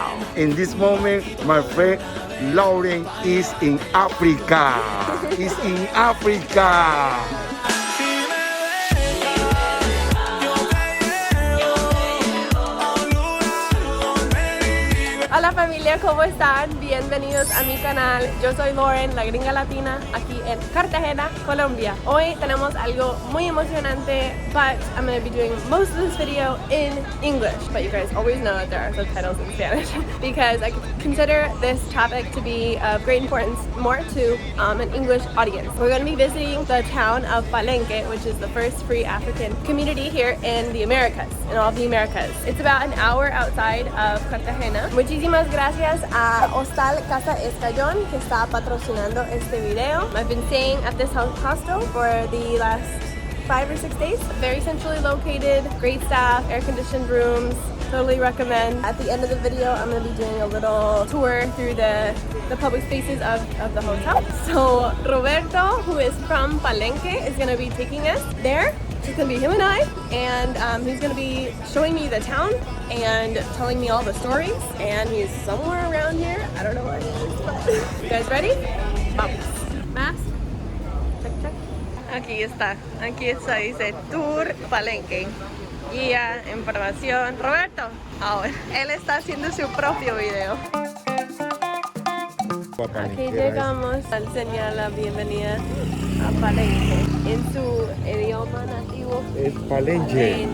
Wow. In this moment, my friend Lauren is in Africa. Is in Africa. Hola familia, ¿cómo están? Bienvenidos a mi canal. Yo soy Lauren, la gringa latina, aquí en Cartagena, Colombia. Hoy tenemos algo muy emocionante, but I'm going to be doing most of this video in English. But you guys always know that there are subtitles in Spanish because I consider this topic to be of great importance more to an English audience. We're going to be visiting the town of Palenque, which is the first free African community here in the Americas, in all of the Americas. It's about an hour outside of Cartagena. Muchísimas gracias a Hostal Casa Escallón que está patrocinando este video. I've been staying at this hostel for the last 5 or 6 days. Very centrally located, great staff, air-conditioned rooms. Totally recommend. At the end of the video, I'm going to be doing a little tour through the public spaces of the hotel. So Roberto, who is from Palenque, is going to be taking us there. It's going to be him and I, and he's going to be showing me the town and telling me all the stories, and he's somewhere around here. I don't know where he is, but you guys ready? Vamos. Mask? Check, check. Aquí está, dice Tour Palenque. Guía, información. Roberto, ahora, él está haciendo su propio video. Aquí llegamos a enseñar la bienvenida a Palenque en su idioma nativo. Es Palenque.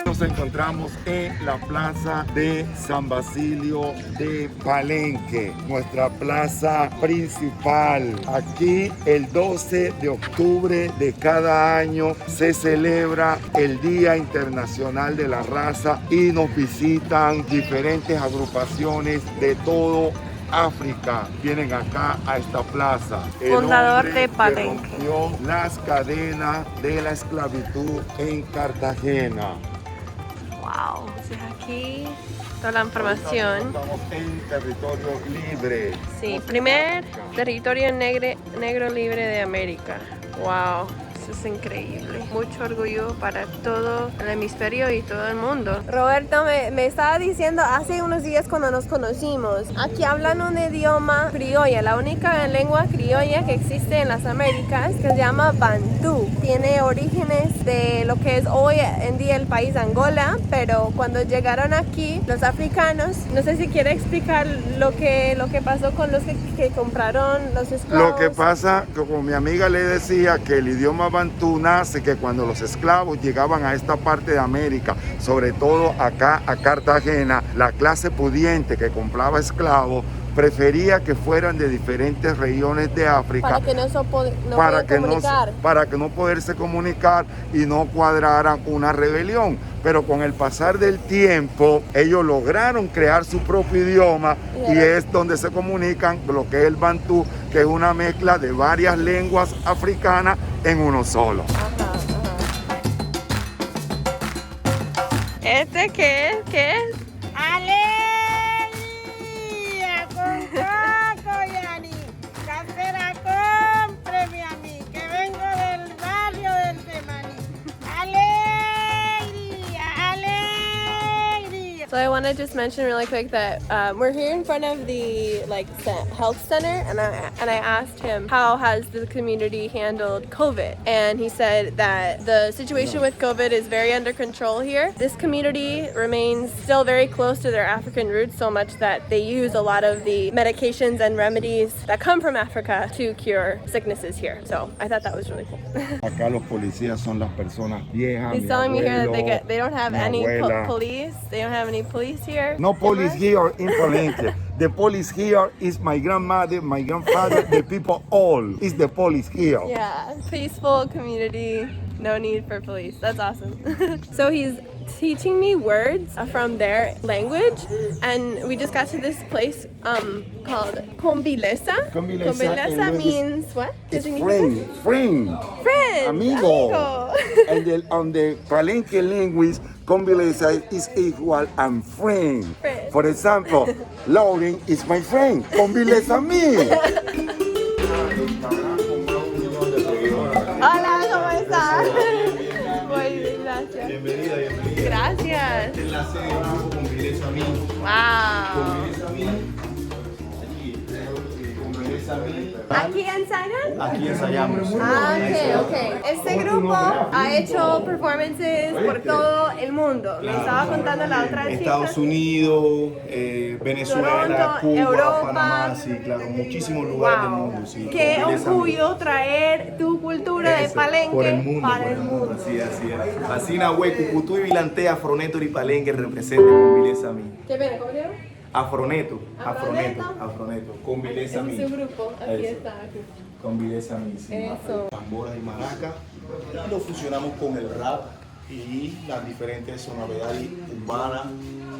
Nos encontramos en la plaza de San Basilio de Palenque, nuestra plaza principal. Aquí el 12 de octubre de cada año se celebra el Día Internacional de la Raza y nos visitan diferentes agrupaciones de todo África. Vienen acá a esta plaza. Fundador de Palenque. Que rompió las cadenas de la esclavitud en Cartagena. Wow, entonces aquí toda la información. Estamos en territorio libre. Sí, primer territorio negro libre de América. Wow, eso es increíble. Mucho orgullo para todo el hemisferio y todo el mundo. Roberto me estaba diciendo hace unos días cuando nos conocimos, aquí hablan un idioma criolla, la única lengua criolla que existe en las Américas, que se llama Bantú. Tiene orígenes de lo que es hoy en día el país Angola, pero cuando llegaron aquí los africanos, no sé si quiere explicar lo que pasó con los que compraron los esclavos. Lo que pasa, como mi amiga le decía, que el idioma bantú nace que cuando los esclavos llegaban a esta parte de América, sobre todo acá a Cartagena, la clase pudiente que compraba esclavos prefería que fueran de diferentes regiones de África para que no poderse comunicar y no cuadraran una rebelión. Pero con el pasar del tiempo, ellos lograron crear su propio idioma y es donde se comunican lo que es el bantú, que es una mezcla de varias lenguas africanas en uno solo. ¿Este qué es? ¿Qué es? ¡Alegría! Con coco, Yani. Casera, cómpreme a mí, que vengo del barrio del Semaní. ¡Alegría! ¡Alegría! So I want to just mention really quick that we're here in front of the health center, and I asked him how has the community handled COVID, and he said that the situation with COVID is very under control here. This community remains still very close to their African roots, so much that they use a lot of the medications and remedies that come from Africa to cure sicknesses here. So I thought that was really cool. Acá los policías son las personas viejas. He's telling me here that they don't have any police. They don't have any police here. No police here in Palenque. The police here is my grandmother, my grandfather, the people all is the police here. Yeah, peaceful community, no need for police. That's awesome. So he's teaching me words from their language, and we just got to this place called Kombilesa. Kombilesa means what? It's friend, amigo. And on the Palenque language, Kombilesa is equal and friend. For example, Lauren is my friend. Kombilesa me. Hola, ¿cómo estás? Muy bien, gracias. Bienvenida, bienvenida. Gracias. Esta es la sede con Kombilesa mí. Wow. Kombilesa mí. Aquí, Kombilesa mí. ¿Aquí ensayan? Aquí ensayamos. Ah, ok. Este grupo ha hecho performances por todo el mundo. Me estaba contando la otra chica. Estados Unidos, Venezuela, Toronto, Cuba, Europa. Panamá, sí, claro, muchísimos lugares del mundo. Sí. Qué Kombilesa mí. orgullo traer tu cultura de Eso, Palenque por el mundo, para por el mundo. Así es, así es. Fascina, güey, Cucutú y Vilantea, Afroneto y Palenque representa Kombilesa mí. ¿Qué viene? ¿Cómo se llama? Afroneto, Afroneto. Kombilesa mí. En su grupo. Aquí Eso. está. Aquí. Kombilesa mí, sí. Eso. Tamboras y maracas. Y lo fusionamos con el rap y las diferentes sonoridades urbanas.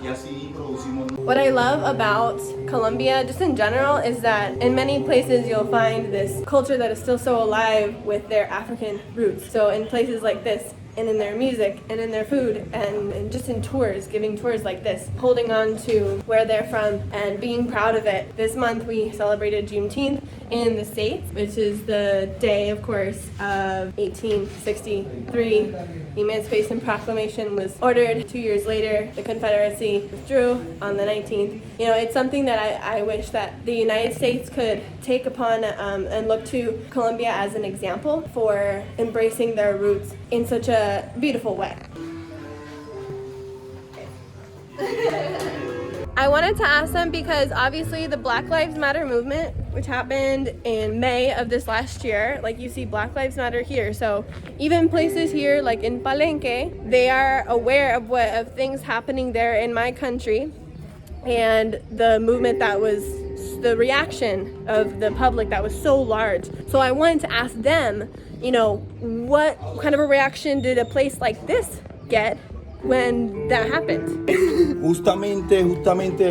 Y así producimos. What I love about Colombia, just in general, is that in many places you'll find this culture that is still so alive with their African roots. So in places like this, and in their music, and in their food, and just in tours, giving tours like this, holding on to where they're from and being proud of it. This month we celebrated Juneteenth in the States, which is the day, of course, of 1863. The Emancipation Proclamation was ordered 2 years later. The Confederacy withdrew on the 19th. You know, it's something that I wish that the United States could take upon and look to Colombia as an example for embracing their roots in such a beautiful way. I wanted to ask them because obviously the Black Lives Matter movement, which happened in May of this last year, like you see Black Lives Matter here. So even places here like in Palenque, they are aware of things happening there in my country and the movement that was, the reaction of the public that was so large. So I wanted to ask them, you know, what kind of a reaction did a place like this get when that happened? Justamente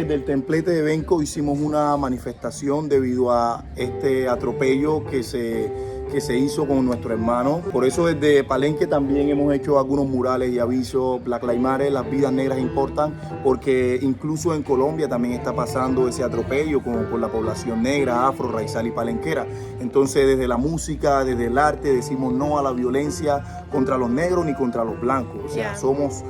desde el templete de Benco hicimos una manifestación debido a este atropello que se hizo con nuestro hermano. Por eso desde Palenque también hemos hecho algunos murales y avisos. Black Lives Matter, las vidas negras importan, porque incluso en Colombia también está pasando ese atropello con la población negra, afro, raizal y palenquera. Entonces desde la música, desde el arte decimos no a la violencia contra los negros ni contra los blancos. O sea, somos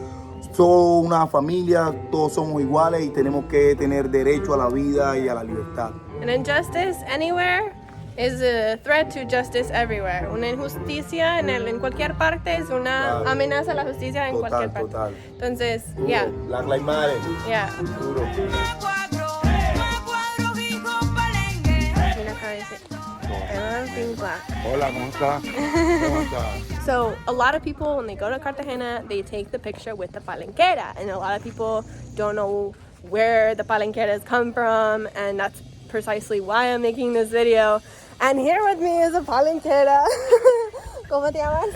una familia, todos somos iguales y tenemos que tener derecho a la vida y a la libertad. An injustice anywhere is a threat to justice everywhere. Una injusticia en cualquier parte es una amenaza a la justicia en cualquier parte. Total. Entonces, Duro. yeah. Black Lives Matter. Yeah. Duro. Mira acá dice, I love being black. Hola, ¿cómo estás? ¿Cómo estás? So a lot of people, when they go to Cartagena, they take the picture with the palenquera, and a lot of people don't know where the palenqueras come from, and that's precisely why I'm making this video. And here with me is a palenquera. ¿Cómo te llamas?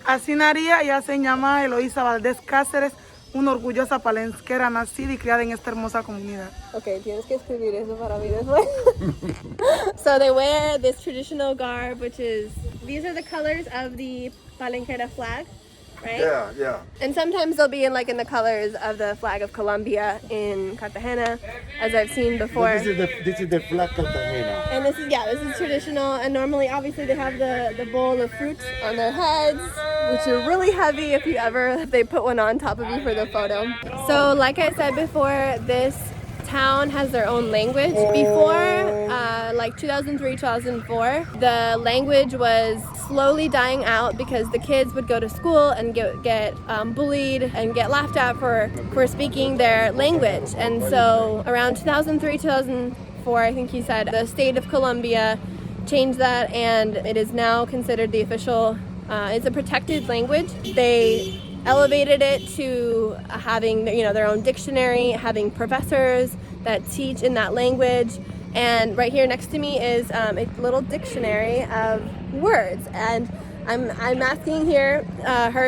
Así Naría, ella se llama Eloísa Valdés Cáceres, una orgullosa palenquera nacida y criada en esta hermosa comunidad. Okay, tienes que escribir eso para mí después. So they wear this traditional garb, which is, these are the colors of the palenquera flag, right? Yeah. And sometimes they'll be in the colors of the flag of Colombia in Cartagena, as I've seen before. This is the flag Cartagena. And this is traditional, and normally obviously they have the bowl of fruit on their heads, which are really heavy if they put one on top of you for the photo. So like I said before, this town has their own language. Before, 2003, 2004, the language was slowly dying out because the kids would go to school and get bullied and get laughed at for speaking their language. And so around 2003, 2004, I think he said, the state of Colombia changed that, and it is now considered the official, it's a protected language. They elevated it to having their own dictionary, having professors that teach in that language. And right here next to me is a little dictionary of words, and I'm asking her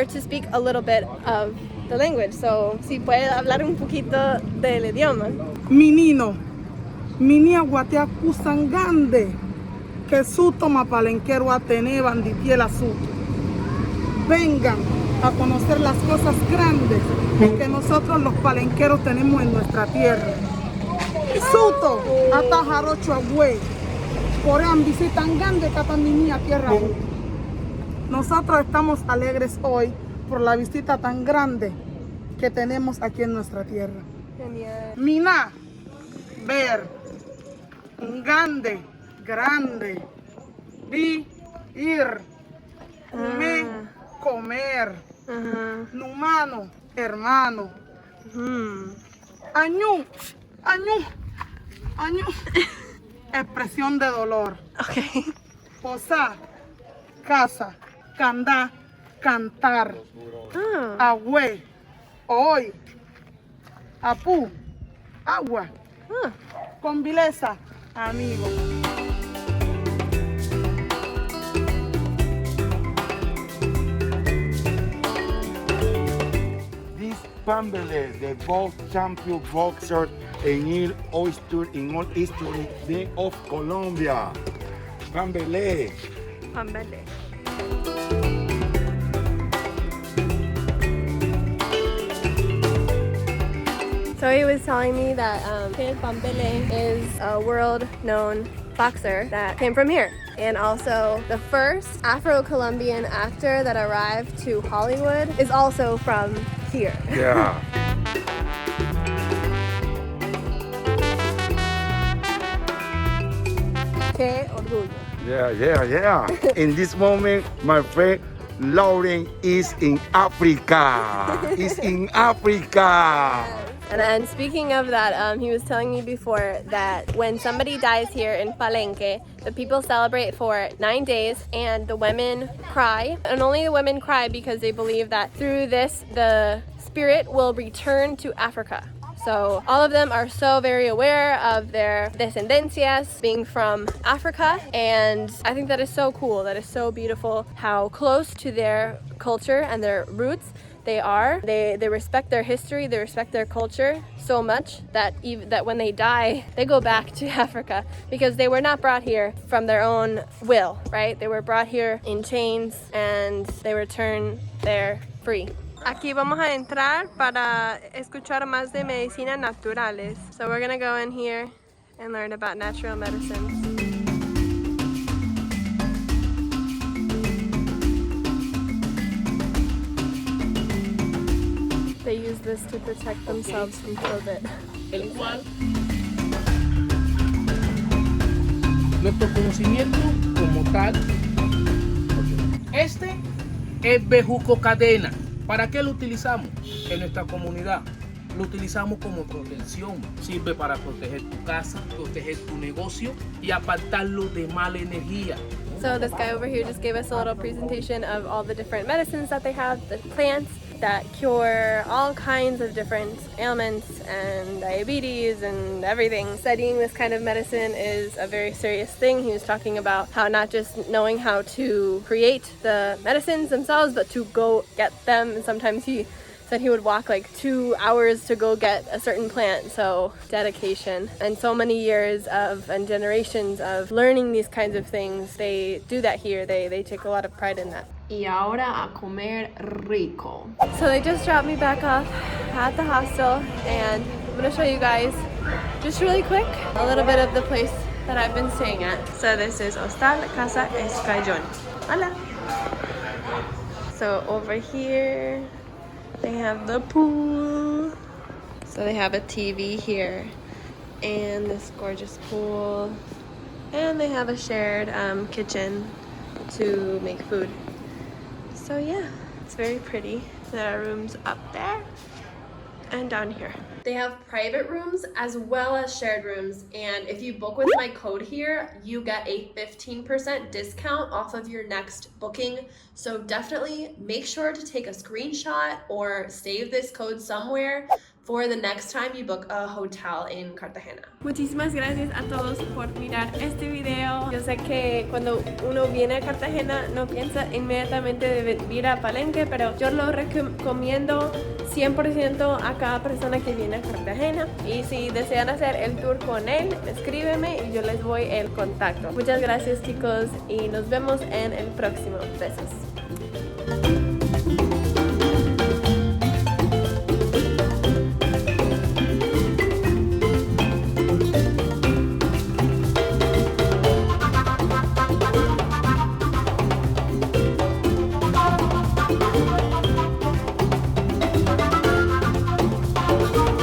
to speak a little bit of the language. So si puede hablar un poquito del idioma. Minino, minia guatea kusangande, que su toma palenquero atene banditiela su. Vengan a conocer las cosas grandes que nosotros los palenqueros tenemos en nuestra tierra. Suto, atajarocho agüey, corean visitan grande catamini a tierra. Nosotros estamos alegres hoy por la visita tan grande que tenemos aquí en nuestra tierra. Genial. Mina, ver, grande, grande, vi, ir, comer, comer, humano, hermano, añú, añú, añú, expresión de dolor. Okay. Posar, casa, candá, cantar, Oh. agüe, hoy, apú, agua, Oh. Kombilesa, amigo. This Pambele, the box champion boxer in all history of Colombia. Pambele. Pambele. So he was telling me that Pambele is a world-known boxer that came from here, and also the first Afro-Colombian actor that arrived to Hollywood is also from here. Yeah. Qué orgullo. Yeah. In this moment, my friend Lauren is in Africa. And speaking of that, he was telling me before that when somebody dies here in Palenque, the people celebrate for 9 days and the women cry. And only the women cry because they believe that through this, the spirit will return to Africa. So all of them are so very aware of their descendencias being from Africa, and I think that is so cool, that is so beautiful how close to their culture and their roots they are. They respect their history, they respect their culture so much that that when they die, they go back to Africa because they were not brought here from their own will, right? They were brought here in chains and they return there free. Aquí vamos a entrar para escuchar más de medicinas naturales. So we're gonna go in here and learn about natural medicines. They use this to protect themselves from COVID. El cual nuestro conocimiento como tal, este es bejuco cadena. ¿Para qué lo utilizamos en nuestra comunidad? Lo utilizamos como protección. Sirve para proteger tu casa, proteger tu negocio y apartarlo de mala energía. So this guy over here just gave us a little presentation of all the different medicines that they have, the plants that cure all kinds of different ailments and diabetes and everything. Studying this kind of medicine is a very serious thing. He was talking about how not just knowing how to create the medicines themselves, but to go get them. And sometimes he said he would walk like 2 hours to go get a certain plant. So dedication and so many years of and generations of learning these kinds of things. They do that here. They take a lot of pride in that. Y ahora a comer rico. So they just dropped me back off at the hostel, and I'm gonna show you guys just really quick a little bit of the place that I've been staying at. So this is Hostal Casa Escallón. Hola. So over here they have the pool. So they have a TV here and this gorgeous pool, and they have a shared kitchen to make food. So yeah, it's very pretty. There are rooms up there and down here. They have private rooms as well as shared rooms, and if you book with my code here, you get a 15% discount off of your next booking. So definitely make sure to take a screenshot or save this code somewhere for the next time you book a hotel in Cartagena. Muchísimas gracias a todos por mirar este video. Yo sé que cuando uno viene a Cartagena no piensa inmediatamente de venir a Palenque, pero yo lo recomiendo 100% a cada persona que viene a Cartagena. Y si desean hacer el tour con él, escríbeme y yo les doy el contacto. Muchas gracias, chicos, y nos vemos en el próximo. Besos.